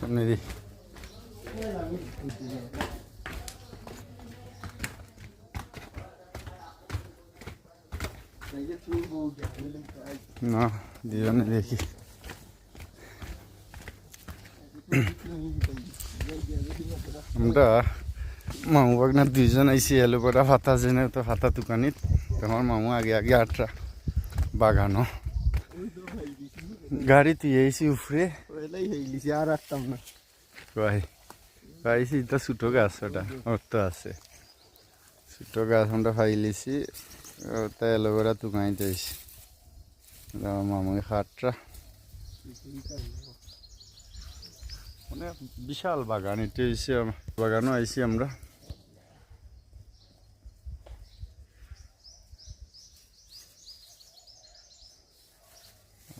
সামনে দিই না দুজনে দেখি আমরা মামু বাগনার দুইজন আইসি এলো কটা ফাতা জেনে তো ফাতা দোকানিত তোমার মামু আগে আগে আটরা বাগানো গাড়ি তুই আইসি উফরে আর আসতাম না ভাই পাইছি তো ছোটো গাছ ওটা ওর তো আছে ছোটো গাছ আমরা ফাইলিছি ওটা এলোভেরা তুকাইতে আইসি মামুই খাটরা মানে বিশাল বাগান এটা হয়েছে বাগানও আইসি আমরা